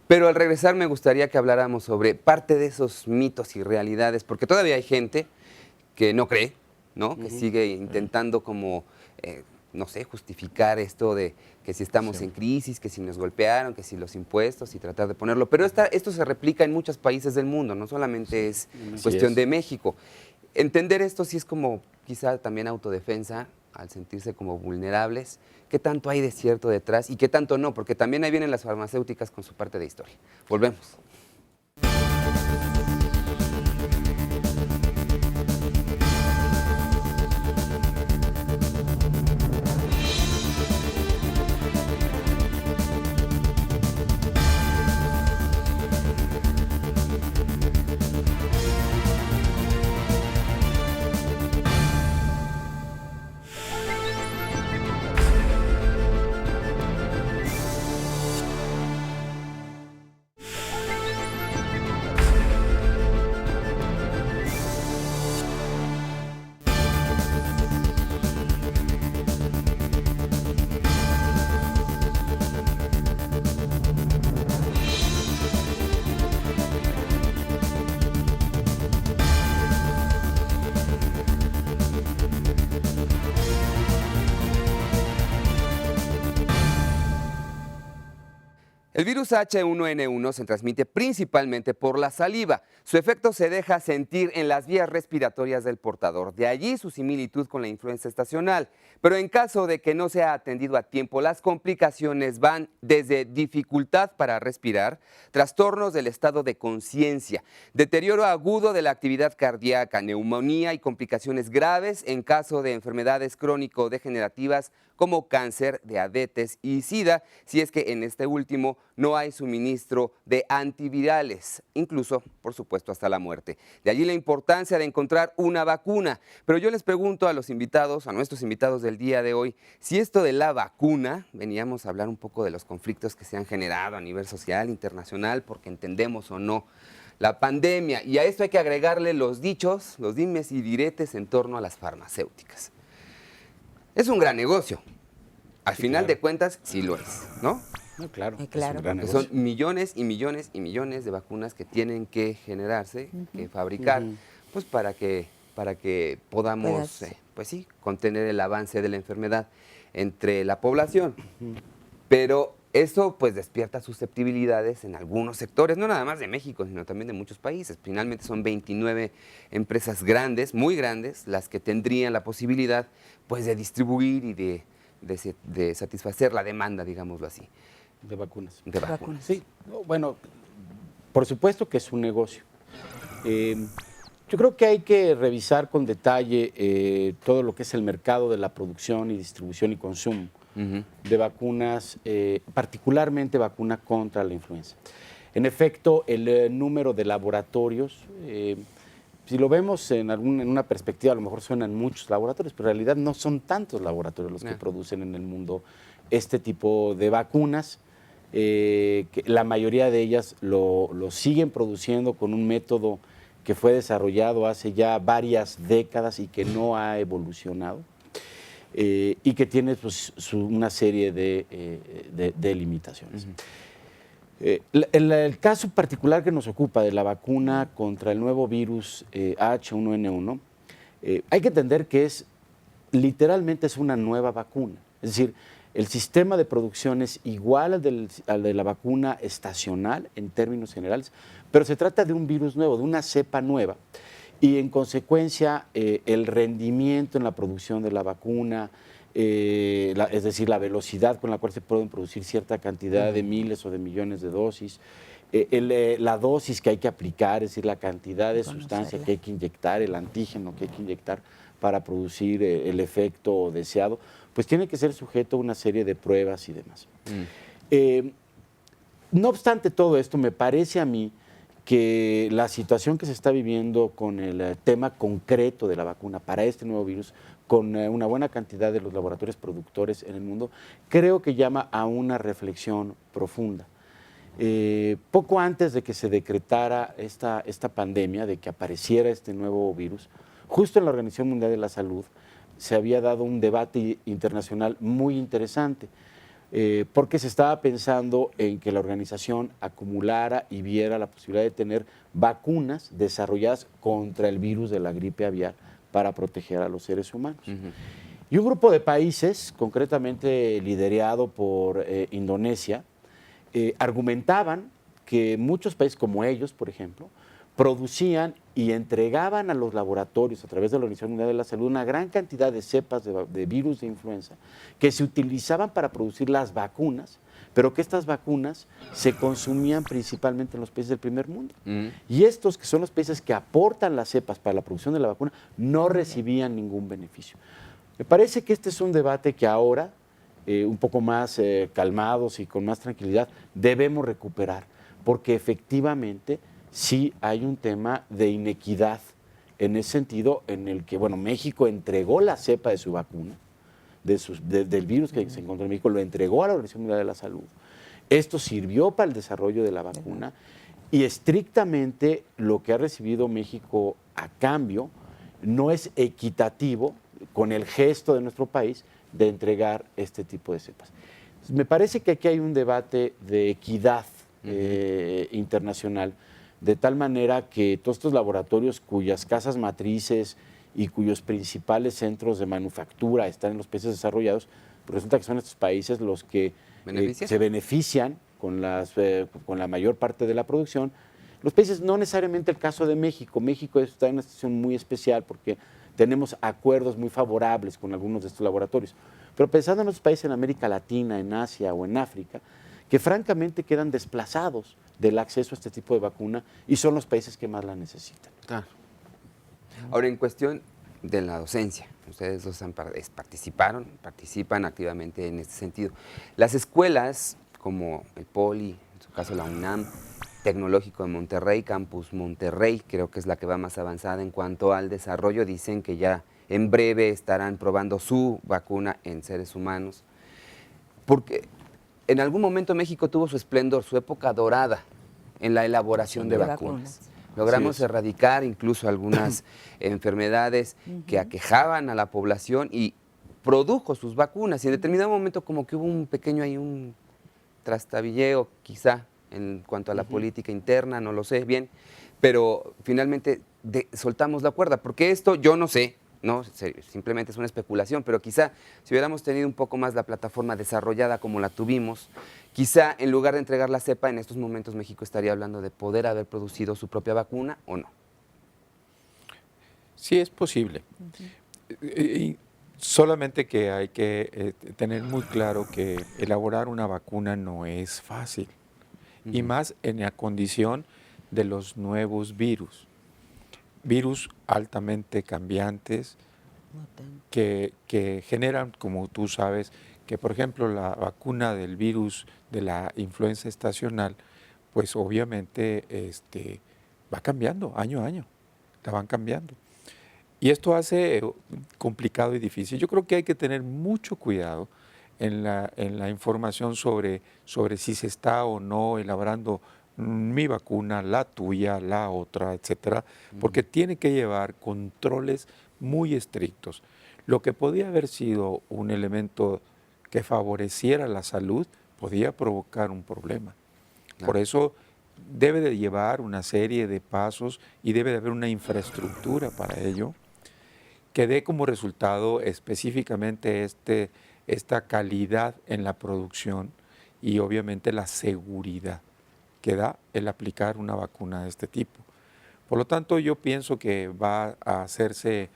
Pero al regresar me gustaría que habláramos sobre parte de esos mitos y realidades, porque todavía hay gente que no cree, ¿no? Que Ujú. sigue Sí, intentando como, no sé, justificar esto de que si estamos sí, en crisis, que si nos golpearon, que si los impuestos y tratar de ponerlo. Pero esto se replica en muchos países del mundo, no solamente es así cuestión es. de México. Entender esto sí es como quizá también autodefensa, al sentirse como vulnerables. ¿Qué tanto hay de cierto detrás y qué tanto no? Porque también ahí vienen las farmacéuticas con su parte de historia. Volvemos. El virus H1N1 se transmite principalmente por la saliva. Su efecto se deja sentir en las vías respiratorias del portador, de allí su similitud con la influenza estacional. Pero en caso de que no sea atendido a tiempo, las complicaciones van desde dificultad para respirar, trastornos del estado de conciencia, deterioro agudo de la actividad cardíaca, neumonía y complicaciones graves en caso de enfermedades crónico-degenerativas como cáncer, diabetes y SIDA, si es que en este último no hay suministro de antivirales, incluso, por supuesto, hasta la muerte. De allí la importancia de encontrar una vacuna. Pero yo les pregunto a los invitados, a nuestros invitados del día de hoy, si esto de la vacuna, veníamos a hablar un poco de los conflictos que se han generado a nivel social, internacional, porque entendemos o no la pandemia, y a esto hay que agregarle los dichos, los dimes y diretes en torno a las farmacéuticas. Es un gran negocio. Al Sí, final claro. de cuentas, sí lo es, ¿no? No, claro, es Claro. un gran Porque son negocio. millones y millones y millones de vacunas que tienen que generarse, que fabricar, Ujú. pues para que podamos, Puedas. pues sí, contener el avance de la enfermedad entre la población. Pero eso pues despierta susceptibilidades en algunos sectores, no nada más de México, sino también de muchos países. Finalmente son 29 empresas grandes, muy grandes, las que tendrían la posibilidad pues de distribuir y de satisfacer la demanda, digámoslo así, De vacunas. de vacunas. Sí, no, bueno, por supuesto que es un negocio. Eh, yo creo que hay que revisar con detalle todo lo que es el mercado de la producción y distribución y consumo Ujú. de vacunas, particularmente vacuna contra la influenza. En efecto, el número de laboratorios, si lo vemos en una perspectiva, a lo mejor suenan muchos laboratorios, pero en realidad no son tantos laboratorios los que No. producen en el mundo este tipo de vacunas. Que la mayoría de ellas lo siguen produciendo con un método que fue desarrollado hace ya varias décadas y que no ha evolucionado. Y que tiene pues, una serie de limitaciones. El caso particular que nos ocupa de la vacuna contra el nuevo virus H1N1, hay que entender que literalmente es una nueva vacuna. Es decir, el sistema de producción es igual al de la vacuna estacional en términos generales, pero se trata de un virus nuevo, de una cepa nueva. Y en consecuencia, el rendimiento en la producción de la vacuna, es decir, la velocidad con la cual se pueden producir cierta cantidad de miles o de millones de dosis, la dosis que hay que aplicar, es decir, la cantidad de sustancia que hay que inyectar, el antígeno que hay que inyectar para producir el efecto deseado, pues tiene que ser sujeto a una serie de pruebas y demás. No obstante todo esto, me parece a mí que la situación que se está viviendo con el tema concreto de la vacuna para este nuevo virus, con una buena cantidad de los laboratorios productores en el mundo, creo que llama a una reflexión profunda. Poco antes de que se decretara esta pandemia, de que apareciera este nuevo virus, justo en la Organización Mundial de la Salud se había dado un debate internacional muy interesante. porque se estaba pensando en que la organización acumulara y viera la posibilidad de tener vacunas desarrolladas contra el virus de la gripe aviar para proteger a los seres humanos. Y un grupo de países, concretamente liderado por Indonesia, argumentaban que muchos países como ellos, por ejemplo, producían y entregaban a los laboratorios a través de la Organización Mundial de la Salud una gran cantidad de cepas de virus de influenza que se utilizaban para producir las vacunas, pero que estas vacunas se consumían principalmente en los países del primer mundo. Y estos, que son los países que aportan las cepas para la producción de la vacuna, no recibían ningún beneficio. Me parece que este es un debate que ahora, un poco más calmados y con más tranquilidad, debemos recuperar, porque efectivamente sí hay un tema de inequidad en ese sentido, en el que, bueno, México entregó la cepa de su vacuna, del virus que se encontró en México, lo entregó a la Organización Mundial de la Salud. Esto sirvió para el desarrollo de la vacuna y estrictamente lo que ha recibido México a cambio no es equitativo con el gesto de nuestro país de entregar este tipo de cepas. Me parece que aquí hay un debate de equidad internacional, de tal manera que todos estos laboratorios cuyas casas matrices y cuyos principales centros de manufactura están en los países desarrollados, pues resulta que son estos países los que se benefician con la mayor parte de la producción. Los países, no necesariamente el caso de México. México está en una situación muy especial porque tenemos acuerdos muy favorables con algunos de estos laboratorios. Pero pensando en los países en América Latina, en Asia o en África, que francamente quedan desplazados del acceso a este tipo de vacuna y son los países que más la necesitan. Claro. Ahora, en cuestión de la docencia, ustedes dos participan activamente en este sentido. Las escuelas como el Poli, en su caso la UNAM, Tecnológico de Monterrey, Campus Monterrey, creo que es la que va más avanzada en cuanto al desarrollo, dicen que ya en breve estarán probando su vacuna en seres humanos, porque en algún momento México tuvo su esplendor, su época dorada en la elaboración de vacunas. Logramos erradicar incluso algunas enfermedades que aquejaban a la población y produjo sus vacunas. Y en determinado momento como que hubo un pequeño ahí un trastabilleo quizá en cuanto a la política interna, no lo sé bien, pero finalmente soltamos la cuerda, porque esto yo no sé, no, simplemente es una especulación, pero quizá si hubiéramos tenido un poco más la plataforma desarrollada como la tuvimos, quizá en lugar de entregar la cepa, en estos momentos México estaría hablando de poder haber producido su propia vacuna o no. Sí, es posible. Y solamente que hay que tener muy claro que elaborar una vacuna no es fácil, y más en la condición de los nuevos virus altamente cambiantes que generan, como tú sabes, que por ejemplo la vacuna del virus de la influenza estacional, pues obviamente va cambiando año a año, la van cambiando. Y esto hace complicado y difícil. Yo creo que hay que tener mucho cuidado en la información sobre si se está o no elaborando mi vacuna, la tuya, la otra, etcétera, porque tiene que llevar controles muy estrictos. Lo que podía haber sido un elemento que favoreciera la salud podía provocar un problema. Por eso debe de llevar una serie de pasos y debe de haber una infraestructura para ello que dé como resultado específicamente esta calidad en la producción y obviamente la seguridad que da el aplicar una vacuna de este tipo. Por lo tanto, yo pienso que va a hacerse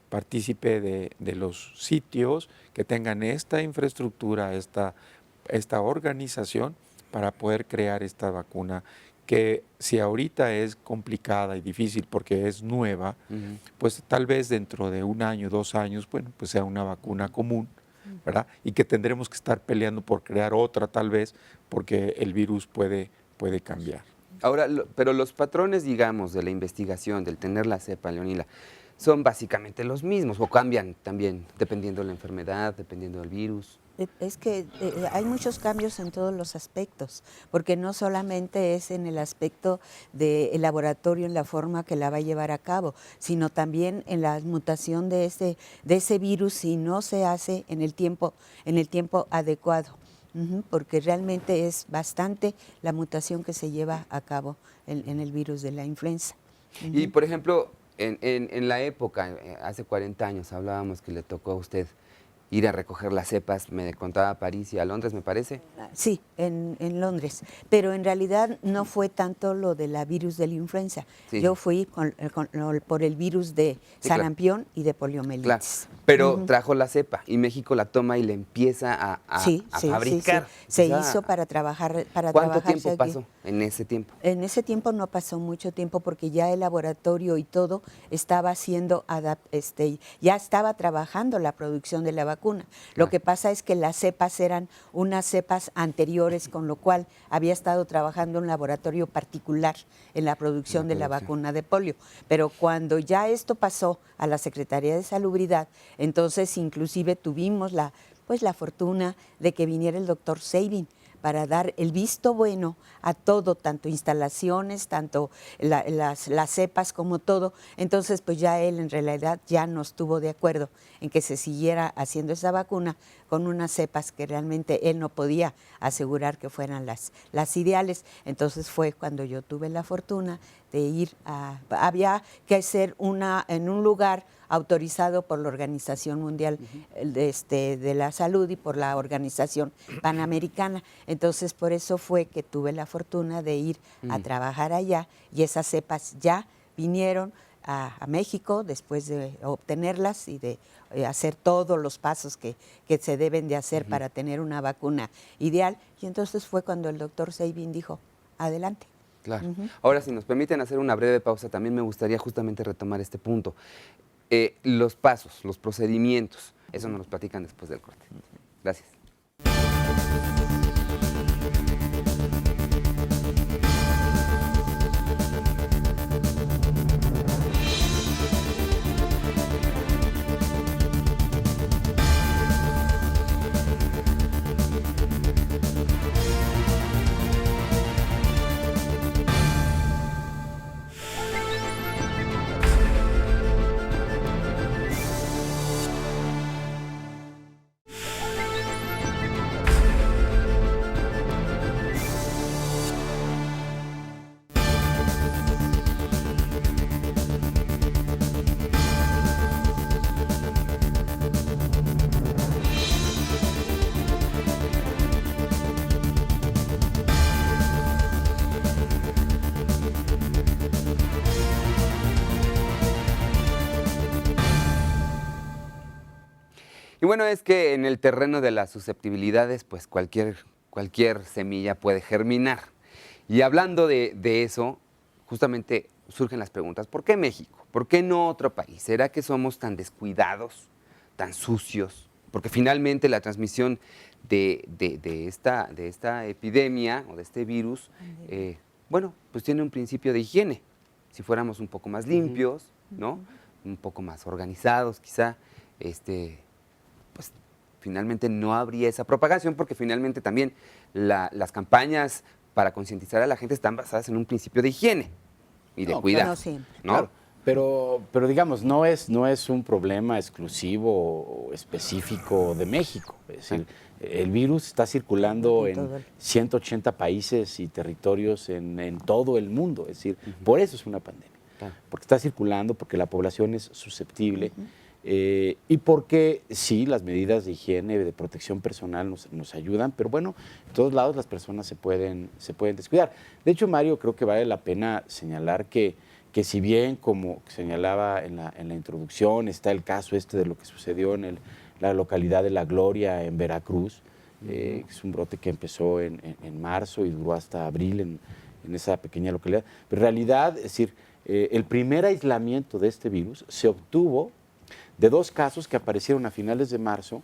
partícipe de los sitios que tengan esta infraestructura, esta organización para poder crear esta vacuna, que si ahorita es complicada y difícil porque es nueva, pues tal vez dentro de 1 año, 2 años, bueno, pues sea una vacuna común, ¿verdad? Y que tendremos que estar peleando por crear otra tal vez, porque el virus puede cambiar. Ahora, pero los patrones, digamos, de la investigación, del tener la cepa, Leonila, son básicamente los mismos o cambian también dependiendo de la enfermedad, dependiendo del virus. Es que hay muchos cambios en todos los aspectos, porque no solamente es en el aspecto del laboratorio, en la forma que la va a llevar a cabo, sino también en la mutación de ese virus si no se hace en el tiempo adecuado. porque realmente es bastante la mutación que se lleva a cabo en el virus de la influenza. Y, por ejemplo, en la época, hace 40 años, hablábamos que le tocó a usted ir a recoger las cepas, me contaba a París y a Londres, me parece. Sí, en Londres, pero en realidad no fue tanto lo de la virus de la influenza. Sí. Yo fui por el virus de Sí, claro. sarampión y de Claro, poliomielitis. pero trajo la cepa y México la toma y la empieza a fabricar. Se O sea, hizo para trabajar. ¿cuánto tiempo pasó en ese tiempo? En ese tiempo no pasó mucho tiempo porque ya el laboratorio y todo estaba haciendo, ya estaba trabajando la producción de la vacuna. Lo que pasa es que las cepas eran unas cepas anteriores, con lo cual había estado trabajando un laboratorio particular en la producción de la vacuna de polio. Pero cuando ya esto pasó a la Secretaría de Salubridad, entonces inclusive tuvimos la fortuna de que viniera el doctor Sabin para dar el visto bueno a todo, tanto instalaciones, tanto las cepas como todo. Entonces, pues ya él en realidad ya no estuvo de acuerdo en que se siguiera haciendo esa vacuna con unas cepas que realmente él no podía asegurar que fueran las ideales. Entonces fue cuando yo tuve la fortuna de ir había que hacer en un lugar autorizado por la Organización Mundial de la Salud y por la Organización Panamericana. Entonces, por eso fue que tuve la fortuna de ir a trabajar allá y esas cepas ya vinieron a México después de obtenerlas y de hacer todos los pasos que se deben de hacer para tener una vacuna ideal. Y entonces fue cuando el doctor Sabin dijo, adelante. Claro. Ahora, si nos permiten hacer una breve pausa, también me gustaría justamente retomar este punto. Los pasos, los procedimientos, eso nos los platican después del corte. Gracias. Y bueno, es que en el terreno de las susceptibilidades, pues cualquier semilla puede germinar. Y hablando de eso, justamente surgen las preguntas, ¿por qué México? ¿Por qué no otro país? ¿Será que somos tan descuidados, tan sucios? Porque finalmente la transmisión de esta epidemia o de este virus, bueno, pues tiene un principio de higiene. Si fuéramos un poco más limpios, ¿no? Un poco más organizados, quizá, pues finalmente no habría esa propagación, porque finalmente también las campañas para concientizar a la gente están basadas en un principio de higiene y de cuidado. No siempre. ¿No? Claro, pero digamos, no es un problema exclusivo o específico de México. Es decir, el virus está circulando en 180 países y territorios en todo el mundo. Es decir, por eso es una pandemia. Claro. Porque está circulando, porque la población es susceptible. Y porque sí, las medidas de higiene, de protección personal nos ayudan, pero bueno, en todos lados las personas se pueden descuidar. De hecho, Mario, creo que vale la pena señalar que si bien, como señalaba en la introducción, está el caso de lo que sucedió en la localidad de La Gloria, en Veracruz, es un brote que empezó en marzo y duró hasta abril en esa pequeña localidad, pero en realidad, es decir, el primer aislamiento de este virus se obtuvo de 2 casos que aparecieron a finales de marzo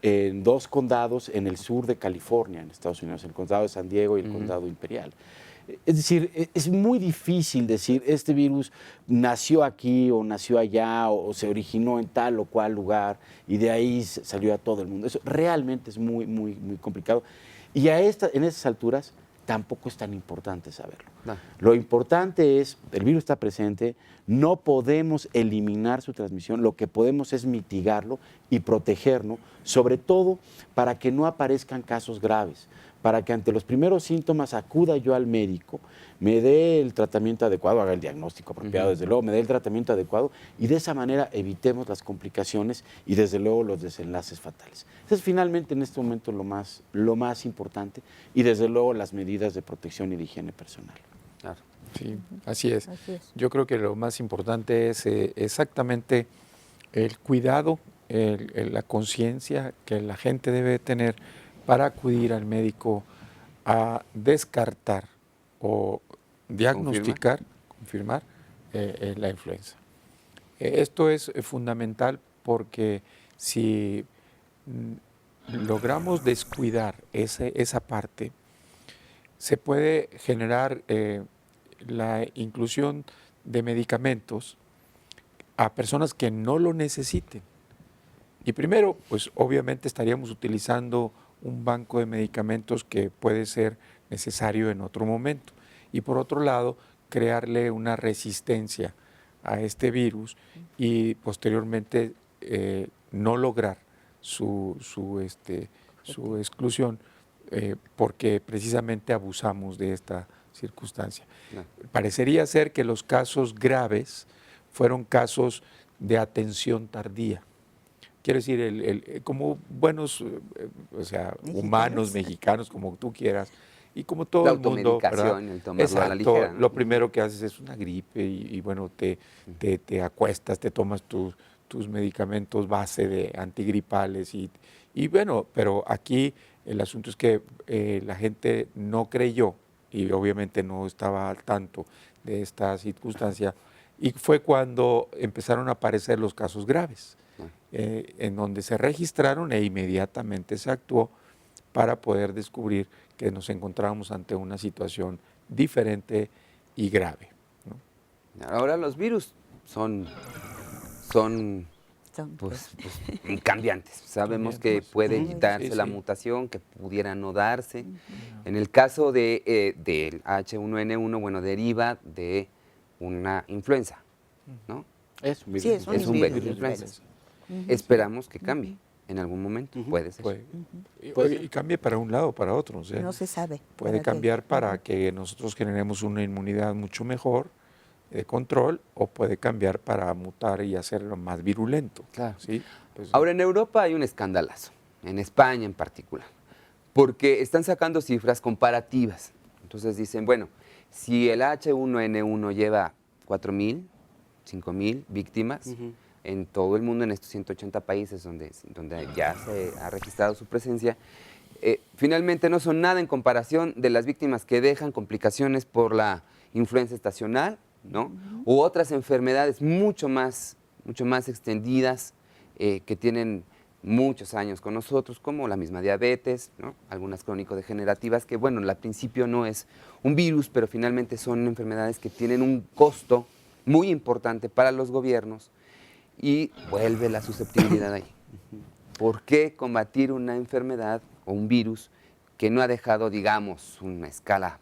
en 2 condados en el sur de California, en Estados Unidos, el condado de San Diego y el condado Imperial. Es decir, es muy difícil decir este virus nació aquí o nació allá o se originó en tal o cual lugar y de ahí salió a todo el mundo. Eso realmente es muy, muy, muy complicado. Y en esas alturas tampoco es tan importante saberlo. No. Lo importante es, el virus está presente, no podemos eliminar su transmisión, lo que podemos es mitigarlo y protegernos, sobre todo para que no aparezcan casos graves, para que ante los primeros síntomas acuda yo al médico, me dé el tratamiento adecuado, haga el diagnóstico apropiado, desde luego, me dé el tratamiento adecuado y de esa manera evitemos las complicaciones y desde luego los desenlaces fatales. Eso es finalmente en este momento lo más importante y desde luego las medidas de protección y de higiene personal. Claro. Sí, así es. Así es. Yo creo que lo más importante es exactamente el cuidado, la conciencia que la gente debe tener para acudir al médico a descartar o diagnosticar, confirmar la influenza. Esto es fundamental porque si logramos descuidar esa parte, se puede generar la inclusión de medicamentos a personas que no lo necesiten. Y primero, pues obviamente estaríamos utilizando un banco de medicamentos que puede ser necesario en otro momento. Y por otro lado, crearle una resistencia a este virus y posteriormente no lograr su exclusión porque precisamente abusamos de esta circunstancia. No. Parecería ser que los casos graves fueron casos de atención tardía. Quiero decir, como buenos, humanos, mexicanos, como tú quieras, y como todo La el mundo, ¿verdad? automedicación, el tomarlo a la Exacto, ligera, ¿no? lo primero que haces es una gripe y bueno, te acuestas, te tomas tus medicamentos base de antigripales y bueno, pero aquí el asunto es que la gente no creyó y obviamente no estaba al tanto de esta circunstancia y fue cuando empezaron a aparecer los casos graves. En donde se registraron e inmediatamente se actuó para poder descubrir que nos encontrábamos ante una situación diferente y grave, ¿no? Ahora los virus son pues, cambiantes. Sabemos que Cambiantes. puede Ujú. darse Sí, la sí. mutación, que pudiera no darse. En el caso del H1N1, bueno, deriva de una influenza, ¿no? Es un virus. Sí, es un Es un virus virus de de influenza. influenza. Esperamos que cambie en algún momento, puede ser. Y cambie para un lado o para otro. O sea, No se sabe. puede para qué. cambiar para que nosotros generemos una inmunidad mucho mejor de control o puede cambiar para mutar y hacerlo más virulento. Claro. ¿Sí? Pues, Ahora, en Europa hay un escandalazo, en España en particular, porque están sacando cifras comparativas. Entonces dicen, bueno, si el H1N1 lleva 4,000, 5,000 víctimas en todo el mundo, en estos 180 países donde ya se ha registrado su presencia, finalmente no son nada en comparación de las víctimas que dejan complicaciones por la influenza estacional, ¿no? U otras enfermedades mucho más extendidas que tienen muchos años con nosotros, como la misma diabetes, ¿no? Algunas crónico-degenerativas, que bueno, al principio no es un virus, pero finalmente son enfermedades que tienen un costo muy importante para los gobiernos y vuelve la susceptibilidad ahí. ¿Por qué combatir una enfermedad o un virus que no ha dejado, digamos, una escala